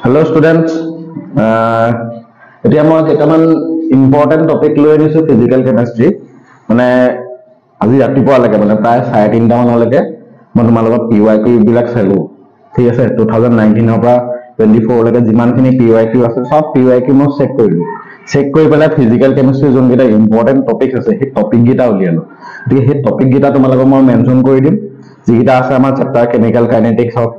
Hello students, এতিয়া মই কেইটামান ইম্পৰ্টেন্ট টপিক লৈ আনিছো ফিজিক্যাল কেমিষ্ট্ৰি মানে আজি ৰাতিপুৱালৈকে মানে প্ৰায় 3:30 মানলৈকে মই তোমালোকক পিওআইকিউ বিলাক চালো ঠিক আছে 2019 ৰ পৰা 24 লৈকে যিমানখিনি পিওআইকিউ আছে সব পিওআইকিউ মই চেক কৰি পেলাই ফিজিক্যাল কেমিষ্ট্ৰি যোনকেইটা ইম্পৰ্টেন্ট টপিক আছে সেই টপিক কেইটা উলিয়ালো গতিকে সেই টপিক কেইটা তোমালোকক মই মেনশ্যন কৰি দিম যিকেইটা আছে আমাৰ চেপ্টাৰ কেমিক্যাল কাইনেটিক্স হক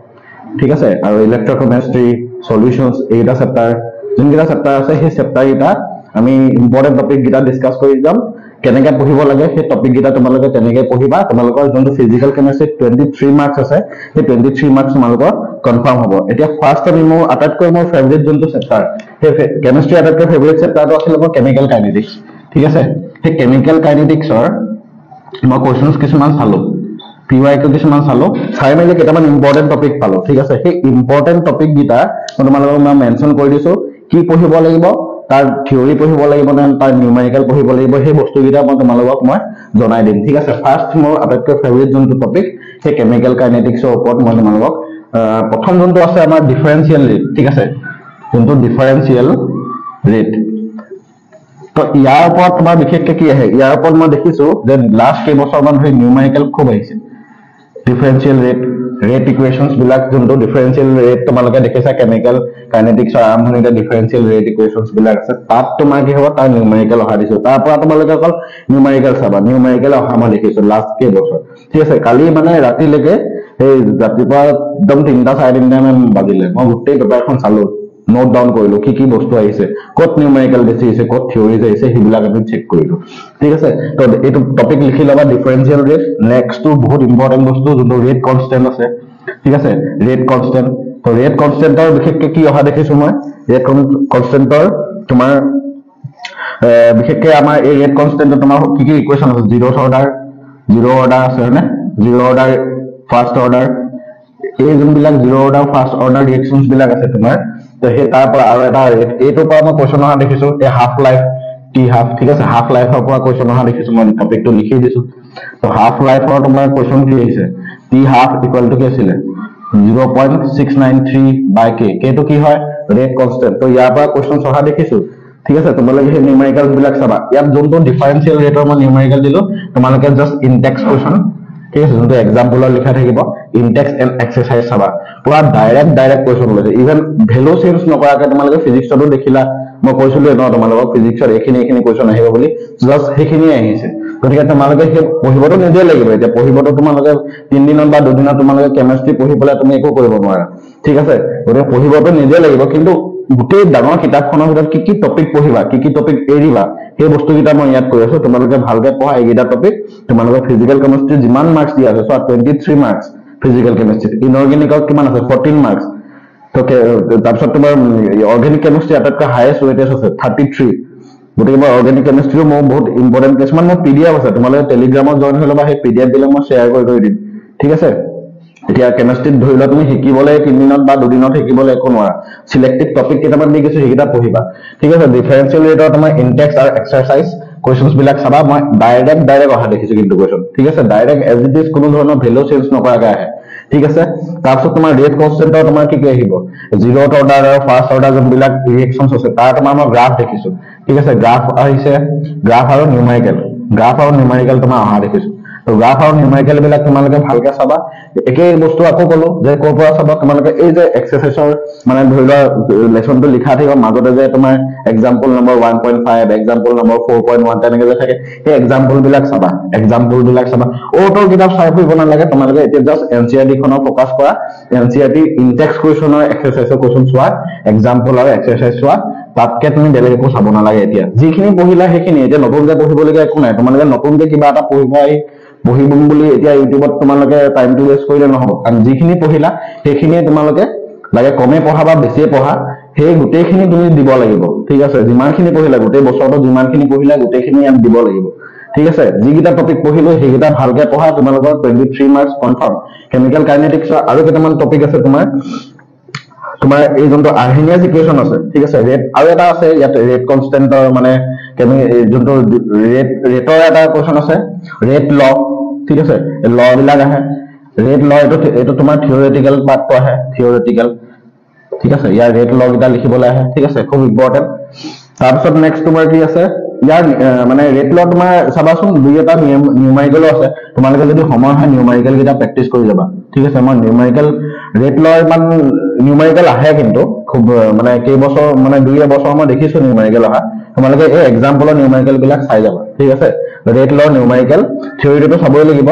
ঠিক আছে আৰু ইলেক্ট্ৰোকেমিষ্ট্ৰি সলিউশনস এইটা চেপ্টাৰ যোনকেইটা চেপ্টাৰ আছে সেই চেপ্টাৰ কেইটা আমি ইম্পৰ্টেন্ট টপিক কেইটা ডিসকাস কৰি যাম কেনেকৈ পঢ়িব লাগে সেই টপিক কেইটা তোমালোকে তেনেকৈ পঢ়িবা তোমালোকৰ যোনটো ফিজিক্যাল কেমিষ্ট্ৰি 23 মাৰ্কস আছে সেই 23 মাৰ্কস তোমালোকৰ কনফাৰ্ম হ'ব এতিয়া ফাৰ্স্ট আমি মোৰ আটাইতকৈ মোৰ ফেভাৰিট যোনটো চেপ্টাৰ সেই কেমিষ্ট্ৰি আটাইতকৈ ফেভাৰিট চেপ্টাৰটো আছিল মোৰ কেমিক্যাল কাইনেটিক্স ঠিক আছে সেই কেমিক্যাল কাইনেটিক্সৰ মই কোৱেশ্চনছ কিছুমান চালো পিওআইকিউ কিছুমান চালো চাই মেলি কেইটামান ইম্পৰ্টেন্ট টপিক পালো ঠিক আছে সেই ইম্পৰ্টেন্ট টপিক গিটা তোমালোকক মই মেনশ্যন কৰি দিছো কি পঢ়িব লাগিব তাৰ থিওৰি পঢ়িব লাগিব না তাৰ নিউমেৰিকেল পঢ়িব লাগিব সেই বস্তু গিটা মই তোমালোকক মই জনাই দিম ঠিক আছে ফাৰ্স্ট মোৰ আটাইতকৈ ফেভাৰিট যোনটো টপিক সেই কেমিক্যাল কাইনেটিক্সৰ ওপৰত মই তোমালোকক প্ৰথম যোনটো আছে আমাৰ ডিফাৰেন্সিয়েল ৰেট ঠিক আছে যোনটো ডিফাৰেন্সিয়েল ৰেট তো ইয়াৰ ওপৰত তোমাৰ বিশেষকৈ কি আহে ইয়াৰ ওপৰত মই দেখিছো যে লাষ্ট কেইবছৰমান ধৰি নিউমেৰিকেল খুব আহিছে ডিফাৰেন্সিয়েল ৰেট ইকুৱেশনছ বিলাক যোনটো ডিফাৰেন্সিয়েল ৰেট তোমালোকে দেখিছা কেমিক্যাল কাইনেটিক্সৰ আৰম্ভণিতে ডিফাৰেন্সিয়েল ৰেট ইকুৱেশনছ বিলাক আছে তাত তোমাৰ কি হ'ব তাৰ নিউমেৰিকেল অহা দিছো তাৰ পৰা তোমালোকে অকল নিউমেৰিকেল চাবা নিউমেৰিকেল অহা মই দেখিছো লাষ্ট কেইবছৰ ঠিক আছে কালি মানে ৰাতিলৈকে এই ৰাতিপুৱা একদম 3:30 মান বাজিলে মই গোটেই পেপাৰখন চালো নোট ডাউন কৰিলো কি কি বস্তু আহিছে কত নিউমেৰিকেল বেছি আছে কত থিওৰিজ আহিছে হিবিলাক আমি চেক কৰিলো ঠিক আছে তো এইটো টপিক লিখি লবা ডিফাৰেন্সিয়েল ৰেট নেক্সট টু বহুত ইম্পৰ্টেন্ট বস্তু যোনটো ৰেট কনস্ট্যান্ট আছে ঠিক আছে ৰেট কনস্ট্যান্ট তো ৰেট কনস্ট্যান্টৰ বিশেষকৈ কি অহা দেখিছো মই ৰেট কনস্ট্যান্টৰ তোমাৰ বিশেষকৈ আমাৰ এই ৰেট কনস্ট্যান্টৰ তোমাৰ কি কি ইকুৱেশন আছে জিৰ' অৰ্ডাৰ আছে না জিৰ' অৰ্ডাৰ ফাৰ্স্ট অৰ্ডাৰ এই যোনবিলাক জিৰ' অৰ্ডাৰ ফাৰ্স্ট অৰ্ডাৰ ৰিএকশনছ বিলাক আছে তোমাৰ তো সেই তাৰ পৰা আৰু এটা এইটোৰ পৰা মই কোৱেশ্চন অহা দেখিছো এই হাফ লাইফ টি হাফ ঠিক আছে হাফ লাইফৰ পৰা কোৱেশ্চন অহা দেখিছো মই টপিকটো লিখি দিছো তো হাফ লাইফৰ তোমাৰ কোৱেশ্চন কি আহিছে টি হাফ ইকুৱেল টু কি আছিল 0.693 বাই কে কেটো কি হয় ৰেট কনস্ট্যান্ট তো ইয়াৰ পৰা কোৱেশ্চন অহা দেখিছো ঠিক আছে তোমালোকে সেই নিউমেৰিকেল বিলাক চাবা ইয়াত যোনটো ডিফাৰেন্সিয়েল ৰেটৰ মই নিউমেৰিকেল দিলো তোমালোকে জাস্ট ইনটেক্স কোৱেশ্চন ঠিক আছে যোনটো এক্সাম্পলৰ লিখা থাকিব ইনটেক্স এণ্ড এক্সাৰসাইজ চাবা পুৰা ডাইৰেক্ট কোৱেশ্চন ওলাইছে ইভেন ভ্যালু চেঞ্জ নকৰাকে তোমালোকে ফিজিক্সতো দেখিলা মই কৈছিলো ন তোমালোকক ফিজিক্সৰ এইখিনি কোৱেশ্চন আহিব বুলি জাস্ট সেইখিনি আহিছে গতিকে তোমালোকে সেই পঢ়িবতো নিদিয়ে লাগিব এতিয়া পঢ়িবতো তোমালোকে 3 দিনত বা 2 দিনত তোমালোকে কেমিষ্ট্ৰি পঢ়ি পেলাই তুমি একো কৰিব নোৱাৰা ঠিক আছে গতিকে পঢ়িবতো নিদিয়ে লাগিব কিন্তু গোটেই ডাঙৰ কিতাপখনৰ ভিতৰত কি টপিক পঢ়িবা কি টপিক এৰিবা সেই বস্তুকেইটা মই ইয়াত কৈ আছো তোমালোকে ভালকৈ পঢ়া এইকেইটা টপিক তোমালোকৰ ফিজিক্যাল কেমিষ্ট্ৰি যিমান মাৰ্কস দিয়া আছে 23 মাৰ্কস ফিজিক্যাল কেমিষ্ট্ৰি ইনঅৰ্গেনিকৰ কিমান আছে 14 মাৰ্কস তো তাৰপিছত তোমাৰ অৰ্গেনিক কেমিষ্ট্ৰি আটাইতকৈ হাইয়েষ্ট ওয়েটেজ আছে 33 গতিকে মই অৰ্গেনিক কেমিষ্ট্ৰিও মই বহুত ইম্পৰ্টেন্ট কিছুমান মই পিডিএফ আছে তোমালোকে টেলিগ্ৰামত জয়েন হৈ ল'বা সেই পিডিএফ বিলাক মই শ্বেয়াৰ কৰি দিম ঠিক আছে এতিয়া কেমিষ্ট্ৰিত ধৰি লোৱা তুমি শিকিবলৈ 3 দিনত বা 2 দিনত শিকিবলৈ একো নোৱাৰা সিলেক্টেড টপিক কেইটামান দি গৈছো সেইকেইটা পঢ়িবা ঠিক আছে ডিফাৰেন্সিয়েল ৰেটৰ তোমাৰ ইনটেক্স আৰু এক্সাৰসাইজ কোৱেশ্চনছ বিলাক চাবা মই ডাইৰেক্ট অহা দেখিছো কিন্তু কোৱেশ্চন ঠিক আছে ডাইৰেক্ট এজ ইট ইজ কোনো ধৰণৰ ভ্যালু চেঞ্জ নকৰাকৈ আহে ঠিক আছে তাৰপিছত তোমাৰ ৰেট কনস্ট্যান্টৰ তোমাৰ কি আহিব জিৰ'থ অৰ্ডাৰ আৰু ফাৰ্স্ট অৰ্ডাৰ যোনবিলাক ৰিএকশনছ আছে তাৰ তোমাৰ মই গ্ৰাফ দেখিছো ঠিক আছে গ্ৰাফ আহিছে গ্ৰাফ আৰু নিউমেৰিকেল তোমাৰ অহা দেখিছো তো গ্ৰাফ আৰু নিউমেৰিকেল বিলাক তোমালোকে ভালকৈ চাবা একেই বস্তু আকৌ কলো যে ক'ৰ পৰা চাবা তোমালোকে এই যে এক্সাৰসাইজৰ মানে ধৰি লোৱা লেসনটো লিখা থাকিব মাজতে যে তোমাৰ এক্সাম্পল নম্বৰ 1.5 এক্সাম্পল নম্বৰ 4.1 তেনেকৈ যে থাকে সেই এক্সাম্পল বিলাক চাবা ওটোৰ কিতাপ চাই ফুৰিব নালাগে তোমালোকে এতিয়া জাস্ট এনসিআৰটি খনৰ ফোকাস কৰা এনসিআৰটি ইনটেক্স কোৱেশ্চনৰ এক্সাৰসাইজৰ কোৱেশ্চন চোৱা এক্সাম্পল আৰু এক্সাৰসাইজ চোৱা তাতকে তুমি বেলেগ একো চাব নালাগে এতিয়া যিখিনি পঢ়িলা সেইখিনি এতিয়া নতুনকৈ পঢ়িবলগীয়া একো নাই তোমালোকে নতুনকৈ কিবা এটা পঢ়িম বুলি এতিয়া ইউটিউবত তোমালোকে টাইমটো ওয়েষ্ট কৰিলে নহব কাৰণ যিখিনি পঢ়িলা সেইখিনিয়ে তোমালোকে লাগে কমে পঢ়া বা বেছিয়ে পঢ়া সেই গোটেইখিনি তুমি দিব লাগিব ঠিক আছে যিমানখিনি পঢ়িলা গোটেই বছৰটো যিমানখিনি পঢ়িলা গোটেইখিনি ইয়াত দিব লাগিব ঠিক আছে যিকেইটা টপিক পঢ়িলো সেইকেইটা ভালকৈ পঢ়া তোমালোকৰ 23 মাৰ্কস কনফাৰ্ম কেমিক্যাল কাইনেটিক্সৰ আৰু কেইটামান টপিক আছে তোমাৰ এই যোনটো আৰ্হেনিয়াছ ইকুৱেশন আছে ঠিক আছে ৰেট আৰু এটা আছে ইয়াত ৰেট কনস্ট্যান্টৰ মানে যোনটো ৰেটৰ এটা কোৱেশ্চন আছে ৰেট ল ঠিক আছে ল বিলাক আহে ৰেট ল এইটো তোমাৰ থিওৰিটিকেল পাৰ্টটো আহে থিওৰিটিকেল ঠিক আছে ইয়াৰ ৰেট ল কেইটা লিখিবলৈ আহে ঠিক আছে খুব ইম্পৰ্টেণ্ট তাৰপিছত নেক্সট তোমাৰ কি আছে ইয়াৰ মানে ৰেট ল তোমাৰ চাবাচোন দুই এটা নিউমাৰিকেলো আছে তোমালোকে যদি সময় হয় নিউমাৰিকেল কেইটা প্ৰেক্টিচ কৰি যাবা ঠিক আছে মই নিউমাৰিকেল ৰেট ল ইমান নিউমাৰিকেল আহে কিন্তু খুব মানে কেইবছৰ মানে দুই এবছৰ মই দেখিছো নিউমাৰিকেল অহা তোমালোকে এই এক্সাম্পলৰ নিউমাৰিকেল বিলাক চাই যাবা ঠিক আছে ৰেট ল নিউমাৰিকেল থিওৰিটো চাবই লাগিব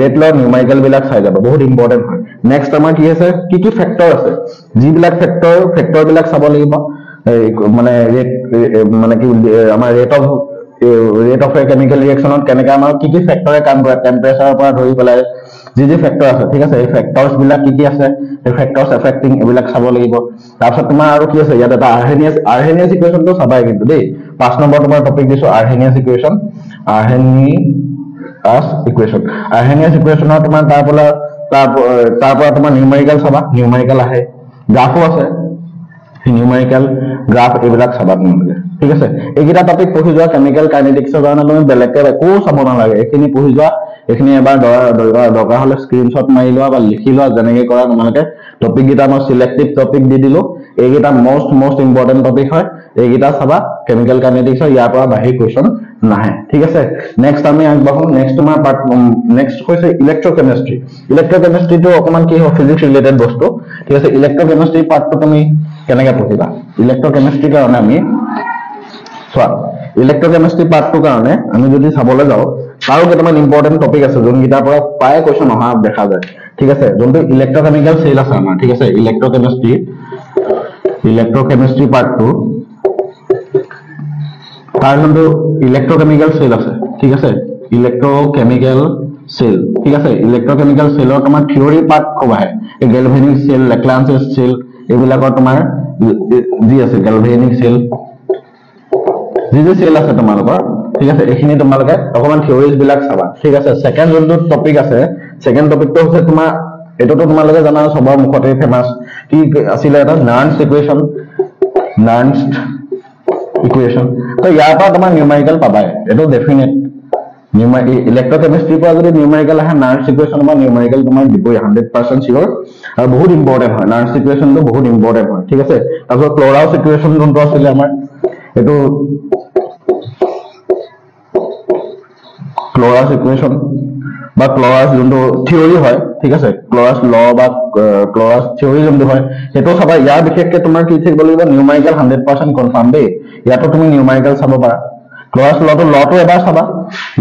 ৰেট ল নিউমাৰিকেল বিলাক চাই যাবা বহুত ইম্পৰ্টেণ্ট হয় নেক্সট আমাৰ কি আছে কি ফেক্টৰ আছে যিবিলাক ফেক্টৰ বিলাক চাব লাগিব মানে ৰেট মানে কি আমাৰ ৰেট অফ এ কেমিকেল ৰিয়েকশ্যনত কেনেকৈ আমাৰ কি ফেক্টৰে কাম কৰে টেম্পাৰেচাৰৰ পৰা ধৰি পেলাই যি ফেক্টৰ আছে ঠিক আছে এই ফেক্টৰ্ছ বিলাক কি আছে এই ফেক্টৰ্ছ এফেক্টিং এইবিলাক চাব লাগিব তাৰপিছত তোমাৰ আৰু কি আছে ইয়াত এটা আৰ্হেনিয়াছ ইকুৱেশ্যনটো চাবাই কিন্তু দেই 5 নম্বৰ তোমাৰ টপিক দিছো আৰ্হেনিয়াছ ইকুৱেশ্যনৰ তোমাৰ তাৰ পৰা তোমাৰ নিউমাৰিকেল চাবা নিউমাৰিকেল আহে গ্ৰাফো আছে নিউমাৰিকেল গ্ৰাফ এইবিলাক চাবা তোমালোকে ঠিক আছে এইকেইটা টপিক পঢ়ি যোৱা কেমিকেল কাইনেটিক্সৰ কাৰণে তুমি বেলেগকে একো চাব নালাগে এইখিনি পঢ়ি যোৱা এইখিনি এবাৰ দৰকাৰ হলে স্ক্ৰীনশ্বট মাৰি লোৱা বা লিখি লোৱা যেনেকে কৰা তোমালোকে টপিক কেইটা মই সিলেক্টিভ টপিক দি দিলো এইকেইটা মোষ্ট ইম্পৰ্টেণ্ট টপিক হয় এইকেইটা চাবা কেমিকেল কাইনেটিক্সৰ ইয়াৰ পৰা বাহিৰ কুৱেশ্যন নাহে ঠিক আছে নেক্সট আমি আগবাঢ়ো নেক্সট তোমাৰ পাৰ্ট নেক্সট হৈছে ইলেক্ট্ৰকেমিষ্ট্ৰিটো অকমান কি হয় ফিজিক্স ৰিলেটেড বস্তু ঠিক আছে ইলেক্ট্ৰকেমিষ্ট্ৰি পাৰ্টটো তুমি কেনেকৈ পঢ়িবা ইলেক্ট্ৰকেমিষ্ট্ৰিৰ কাৰণে আমি চোৱা ইলেক্ট্ৰকেমিষ্ট্ৰি পাৰ্টটোৰ কাৰণে আমি যদি চাবলৈ যাওঁ তাৰো কেইটামান ইম্পৰ্টেণ্ট টপিক আছে যোনকেইটাৰ পৰা প্ৰায় কুৱেশ্যন অহা দেখা যায় ঠিক আছে যোনটো ইলেক্ট্ৰকেমিকেল চেল আছে আমাৰ ঠিক আছে ইলেক্ট্ৰকেমিষ্ট্ৰি পাৰ্টটো তাৰ যোনটো ইলেক্ট্ৰকেমিকেল চেল আছে ঠিক আছে ইলেক্ট্ৰকেমিকেল চেল ঠিক আছে ইলেক্ট্ৰকেমিকেল চেলৰ তোমাৰ থিয়ৰী পাৰ্ট খুব আহে এই গেলভেনিক চেল লেক্লাঞ্চেছ চেল এইবিলাকৰ তোমাৰ যি আছে গেলভেনিক চেল যি চেল আছে তোমালোকৰ ঠিক আছে এইখিনি তোমালোকে অকমান থিয়ৰিজ বিলাক চাবা ঠিক আছে সেকেন্ড যোনটো টপিক আছে সেকেন্ড টপিকটো হৈছে তোমাৰ এটোতো তোমালোকে জানা সবৰ মুখতে ফেমাস কি আছিলে এটা নাৰ্নছ ইকুৱেশ্যন তো ইয়াৰ পৰা তোমাৰ নিউমাৰিকেল পাবাই এটো ডেফিনেট ইলেক্ট্ৰকেমিষ্ট্ৰিৰ পৰা যদি নিউমাৰিকেল আহে নাৰ্নছ ইকুৱেশ্যন বা নিউমাৰিকেল তোমাৰ দিবই 100% চিয়ৰ আৰু বহুত ইম্পৰ্টেন্ট হয় নাৰ্নছ ইকুৱেশ্যনটো বহুত ইম্পৰ্টেন্ট হয় ঠিক আছে তাৰপিছত ক্লৰাউছ ইকুৱেশ্যন যোনটো আছিলে আমাৰ এটো ক্লৰাউছ ইকুৱেশ্যন বা ক্লৰাউছ যোনটো থিয়ৰী হয় ঠিক আছে ক্লৰাউছ ল বা ক্লৰাউছ থিয়ৰী যোনটো হয় সেইটো চাবা ইয়াৰ বিশেষকৈ তোমাৰ কি থাকিব লাগিব নিউমাৰিকেল 100% কনফাৰ্ম দেই ইয়াতো তুমি নিউমাৰিকেল চাব পাৰা ক্লৰাউছ লটো এবাৰ চাবা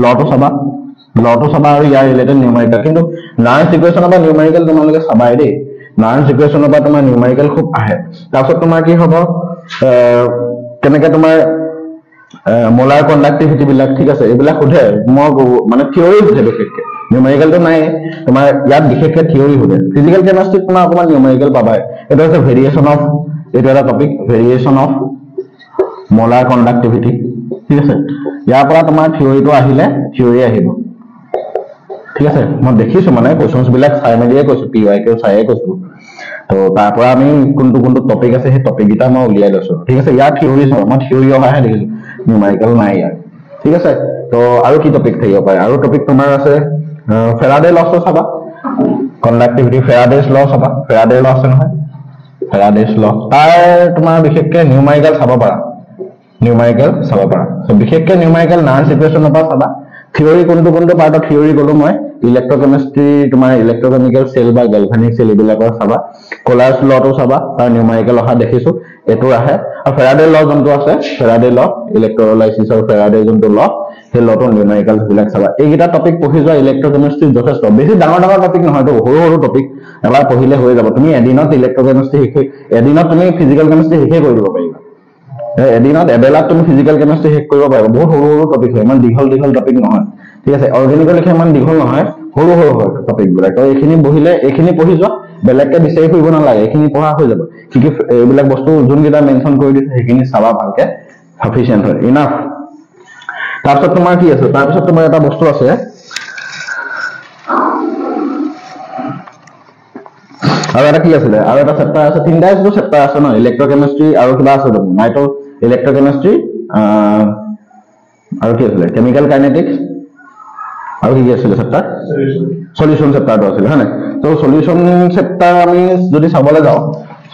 লটো চাবা আৰু ইয়াৰ ৰিলেটেড নিউমাৰিকেল কিন্তু নাৰ্নছ ইকুৱেশ্যনৰ পৰা নিউমাৰিকেল তোমালোকে চাবাই দেই নাৰ্নছ ইকুৱেশ্যনৰ পৰা তোমাৰ নিউমাৰিকেল খুব আহে তাৰপিছত তোমাৰ কি হ'ব কেনেকৈ তোমাৰ মোলাৰ কণ্ডাক্টিভিটি বিলাক ঠিক আছে এইবিলাক সোধে মই মানে থিয়ৰী সোধে বিশেষকৈ নিউমাৰিকেলটো নাই তোমাৰ ইয়াত বিশেষকৈ থিয়ৰী সোধে ফিজিকেল কেমিষ্ট্ৰিত তোমাৰ অকণমান নিউমাৰিকেল পাবাই এইটো হৈছে এইটো এটা topic variation of molar conductivity ঠিক আছে ইয়াৰ পৰা তোমাৰ থিয়ৰীটো আহিব ঠিক আছে মই দেখিছো মানে কোৱেশ্যনছ বিলাক চাই মেলিয়ে কৈছো PYQ চাইয়ে কৈছো তো তাৰ পৰা আমি কোনটো টপিক আছে সেই টপিক কেইটা মই উলিয়াই লৈছো ঠিক আছে ইয়াৰ থিয়ৰী মই থিয়ৰী অহাহে দেখিছো নিউমাৰিকেল নাই ইয়াৰ ঠিক আছে তো আৰু কি টপিক থাকিব পাৰে আৰু টপিক তোমাৰ আছে ফেৰাডে লটো চাবা কণ্ডাক্টিভিটি ফেৰাডেজ ল চাবা ফেৰাডে ল আছে নহয় ফেৰাডেজ ল তাৰ তোমাৰ বিশেষকৈ নিউমাৰিকেল চাব পাৰা বিশেষকৈ নিউমাৰিকেল নাৰ্নছ ইকুৱেশ্যনৰ পৰা চাবা থিয়ৰী কোনটো পাৰ্টৰ থিয়ৰী ক'লো মই ইলেক্ট্ৰকেমিষ্ট্ৰি তোমাৰ ইলেক্ট্ৰকেমিকেল চেল বা গেলভানিক চেল এইবিলাকৰ চাবা ক্লৰাউছ লটো চাবা তাৰ নিউমাৰিকেল অহা দেখিছো এইটো আহে আৰু ফেৰাডে ল যোনটো আছে ফেৰাডে ল ইলেক্ট্ৰলাইচিছৰ ফেৰাডে যোনটো ল সেই লটো নিউমাৰিকেল বিলাক চাবা এইকেইটা টপিক পঢ়ি যোৱা ইলেক্ট্ৰকেমিষ্ট্ৰি যথেষ্ট বেছি ডাঙৰ টপিক নহয়তো সৰু টপিক এবাৰ পঢ়িলে হৈ যাব তুমি এদিনত ইলেক্ট্ৰকেমিষ্ট্ৰি এদিনত তুমি ফিজিকেল কেমিষ্ট্ৰি শেষে কৰি দিব পাৰিবা এদিনত এবেলাত তুমি ফিজিকেল কেমিষ্ট্ৰি শেষ কৰিব পাৰিবা বহুত সৰু টপিক হয় ইমান দীঘল টপিক নহয় ঠিক আছে অৰ্গেনিকৰ লেখা ইমান দীঘল নহয় সৰু হয় টপিক বিলাক তো এইখিনি পঢ়ি যোৱা বেলেগকে বিচাৰি ফুৰিব নালাগে এইখিনি পঢ়া হৈ যাব কি এইবিলাক বস্তু যোনকেইটা মেনশ্যন কৰি দিছে সেইখিনি চাবা ভালকে সাফিচিয়েণ্ট হয় ইনাফ তাৰপিছত তোমাৰ কি আছে তাৰপিছত তোমাৰ এটা বস্তু আছে আৰু এটা কি আছিলে আৰু এটা চেপ্টাৰ আছে তিনিটা চেপ্টাৰ আছে ন ইলেক্ট্ৰকেমিষ্ট্ৰি আৰু কিবা আছে দেখোন নাইটো ইলেক্ট্ৰকেমিষ্ট্ৰি আৰু কি আছিলে কেমিকেল কাইনেটিক্স আৰু কি আছিলে চেপ্টাৰ সলিউশন চেপ্টাৰটো আছিলে হয় নাই তো সলিউশন চেপ্টাৰ আমি যদি চাবলৈ যাওঁ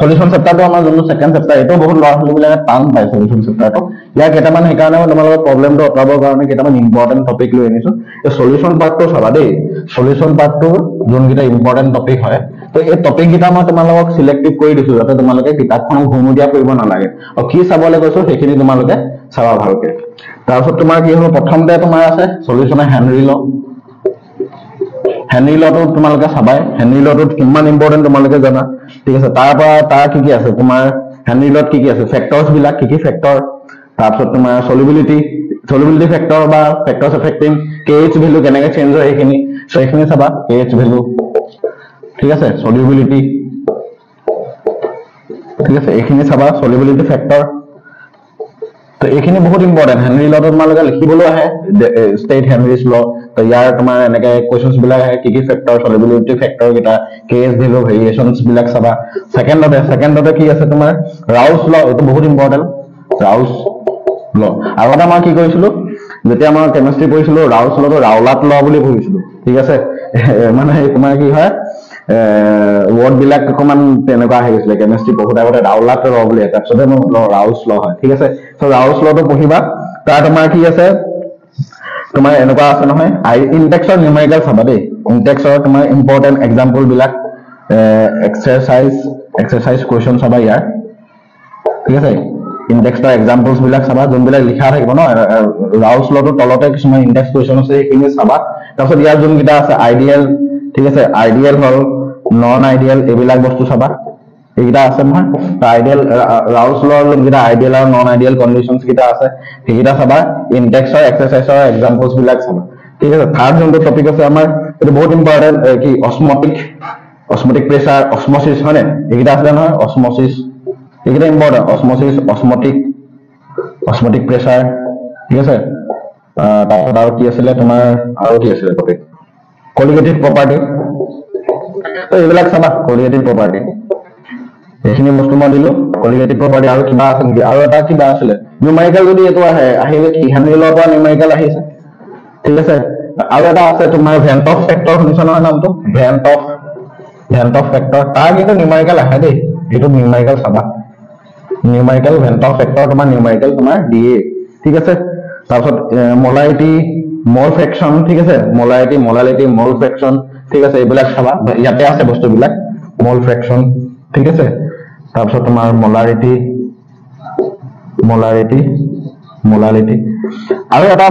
সলিউশন চেপ্টাৰটো আমাৰ যোনটো সেকেন্ড চেপ্টাৰ এইটো বহুত ল'ৰা ছোৱালীবিলাকে টান পায় সলিউশন চেপ্টাৰটো ইয়াৰ কেইটামান সেইকাৰণে মই তোমালোকৰ প্ৰব্লেমটো আঁতৰাবৰ কাৰণে কেইটামান ইম্পৰ্টেণ্ট টপিক লৈ আনিছো এই সলিউশন পাৰ্টটো চাবা দেই সলিউশন পাৰ্টটো যোনকেইটা ইম্পৰ্টেণ্ট টপিক হয় তো এই টপিক কেইটা মই তোমালোকক চিলেক্টিভ কৰি দিছো যাতে তোমালোকে কিতাপখন ঘুমুদিয়া কৰিব নালাগে আৰু কি চাবলৈ কৈছো সেইখিনি তোমালোকে চাবা ভালকে তাৰপিছত তোমাৰ কি হ'ব প্ৰথমতে তোমাৰ আছে সলিউশনৰ হেনৰি ল হেনৰি লটো তোমালোকে চাবাই হেনৰি লটো কিমান ইম্পৰ্টেণ্ট তোমালোকে জানা ঠিক আছে তাৰ কি আছে তোমাৰ হেনৰি লট কি আছে ফেক্টৰছ বিলাক কি ফেক্টৰ তাৰপিছত তোমাৰ সলিবিলিটি ফেক্টৰ বা ফেক্টৰছ এফেক্টিং কেএইচ ভ্যালু কেনেকৈ চেঞ্জ হয় সেইখিনি চাবা কেএইচ ভ্যালু ঠিক আছে সলিবিলিটি ঠিক আছে এইখিনি চাবা সলিবিলিটি ফেক্টৰ তো এইখিনি বহুত ইম্পৰ্টেণ্ট হেনৰি লটো তোমালোকে লিখিবলৈ আহে ষ্টেট হেনৰিজ ল তো ইয়াৰ তোমাৰ এনেকে কুৱেশ্যনছ বিলাক আহে কি ফেক্টৰ সলিবিলিটি ফেক্টৰ কেইটা কেএছ ভ্যালু ভেৰিয়েশনছ বিলাক চাবা সেকেন্ডতে কি আছে তোমাৰ ৰাউছ ল এইটো বহুত ইম্পৰ্টেণ্ট ৰাউছ ল আৰু এটা মই কি কৰিছিলো যেতিয়া মই কেমিষ্ট্ৰি পঢ়িছিলো ৰাউছ লটো ৰাউলাট ল বুলি পঢ়িছিলো ঠিক আছে মানে তোমাৰ কি হয় ৱৰ্ড বিলাক অকমান তেনেকুৱা আহি গৈছিলে কেমিষ্ট্ৰি বহুত আগতে ৰাউলাট ল বুলি তাৰপিছতে ৰাউছ ল হয় ঠিক আছে তো ৰাউছ লটো পঢ়িবা তাৰ তোমাৰ কি আছে তোমাৰ এনেকুৱা আছে নহয় ইনটেক্সৰ নিউমেৰিকেল চাবা দেই ইনটেক্সৰ তোমাৰ ইম্পৰ্টেণ্ট এক্সাম্পল বিলাক এক্সাৰসাইজ কুৱেশ্যন চাবা ইয়াৰ ঠিক আছে ইনটেক্সৰ এক্সাম্পলছ বিলাক চাবা যোনবিলাক লিখা থাকিব ন ৰাউছ লটো তলতে কিছুমান ইনটেক্স কুৱেশ্যন আছে সেইখিনি চাবা তাৰপিছত ইয়াৰ যোনকেইটা আছে আইডিয়েল ঠিক আছে আইডিয়েল হল নন আইডিয়েল এইবিলাক বস্তু চাবা এইকেইটা আছে নহয় আইডিয়েল ৰাউছ লৰ যোনকেইটা আইডিয়েল আৰু নন আইডিয়েল কণ্ডিশ্যনছ কেইটা আছে সেইকেইটা চাবা ইনটেক্সৰ এক্সাৰসাইজৰ এক্সাম্পলছ বিলাক চাবা ঠিক আছে থাৰ্ড যোনটো টপিক আছে আমাৰ এইটো বহুত ইম্পৰ্টেণ্ট কি অস্মটিক প্ৰেছাৰ অস্মচিছ হয় নে এইকেইটা আছিলে নহয় অস্মচিছ এইকেইটা ইম্পৰ্টেণ্ট অস্মচিছ অস্মটিক প্ৰেছাৰ ঠিক আছে তাৰপিছত আৰু কি আছিলে তোমাৰ আৰু কি আছিলে টপিক কলিগেটিভ প্ৰপাৰ্টি তো এইবিলাক চাবা কলিগেটিভ প্ৰপাৰ্টি এইখিনি বস্তু মই দিলো কলিগেটিভ প্ৰপাৰ্টি আৰু কিবা আছে নেকি আৰু এটা কিবা আছিলে নিউমেৰিকেল যদি এইটো আহিলে কি হেনৰি লৰ পৰা নিউমেৰিকেল আহিছে ঠিক আছে আৰু এটা আছে তোমাৰ ভেন্ট অফ ফেক্টৰ শুনিছা নহয় নামটো ভেন্ট অফ ফেক্টৰ তাৰ কিন্তু নিউমেৰিকেল আহে দেই এইটো নিউমেৰিকেল চাবা নিউমেৰিকেল ভেন্ট অফ ফেক্টৰ তোমাৰ নিউমেৰিকেল তোমাৰ দিয়ে ঠিক আছে তাৰপিছত মলাৰিটি মল ফ্ৰেকচন ঠিক আছে মলাৰিটি মল ফ্ৰেকচন ঠিক আছে এইবিলাক চাবা ইয়াতে আছে বস্তুবিলাক মল ফ্ৰেকচন ঠিক আছে তাৰপিছত তোমাৰ মলাৰিটি আৰু এটা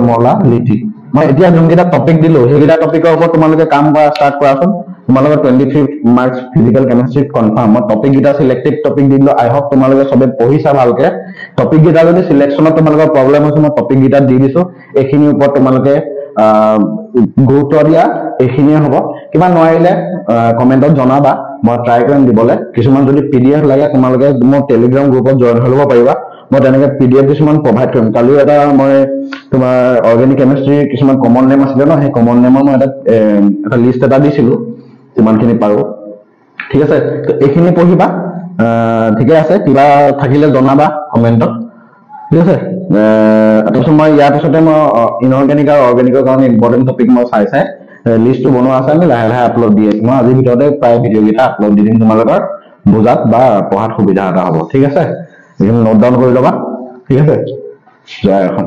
মলালিটি মই এতিয়া যোনকেইটা টপিক দিলো সেইকেইটা টপিকৰ ওপৰত তোমালোকে কাম কৰা ষ্টাৰ্ট কৰাচোন তোমালোকৰ 23 মাৰ্কছ ফিজিকেল কেমিষ্ট্ৰিত কনফাৰ্ম মই টপিক কেইটা সিলেক্টেড টপিক দিলো আই হোপ তোমালোকে সবে পঢ়িছা ভালকে টপিক কেইটা যদি সিলেকশনত তোমালোকৰ প্ৰবলেম হৈছে মই টপিক কেইটা দি দিছো এইখিনিৰ ওপৰত তোমালোকে গুৰুত্ব দিয়া এইখিনিয়ে হ'ব কিবা নোৱাৰিলে কমেন্টত জনাবা মই ট্ৰাই কৰিম দিবলৈ কিছুমান যদি পিডিএফ লাগে তোমালোকে মোৰ টেলিগ্ৰাম গ্ৰুপত জয়েন হৈ ল'ব পাৰিবা মই তেনেকৈ পিডিএফ কিছুমান প্ৰভাইড কৰিম কালি এটা মই তোমাৰ অৰ্গেনিক কেমিষ্ট্ৰি কিছুমান কমন নেম আছিলে ন সেই কমন নেমৰ মই এটা লিষ্ট এটা দিছিলো যিমানখিনি পাৰো ঠিক আছে এইখিনি পঢ়িবা ঠিকে আছে কিবা থাকিলে জনাবা কমেন্টত ঠিক আছে তাৰপিছত মই ইয়াৰ পিছতে মই ইনঅৰ্গেনিক আৰু অৰ্গেনিকৰ কাৰণে ইম্পৰ্টেণ্ট টপিক মই চাই লিষ্টটো বনোৱা আছে আমি লাহে লাহে আপলোড দি আছো মই আজিৰ ভিতৰতে প্ৰায় ভিডিঅ' কেইটা আপলোড দি দিম তোমালোকৰ বুজাত বা পঢ়াত সুবিধা এটা হ'ব ঠিক আছে এইখিনি নোট ডাউন কৰি ল'বা ঠিক আছে জয় অসম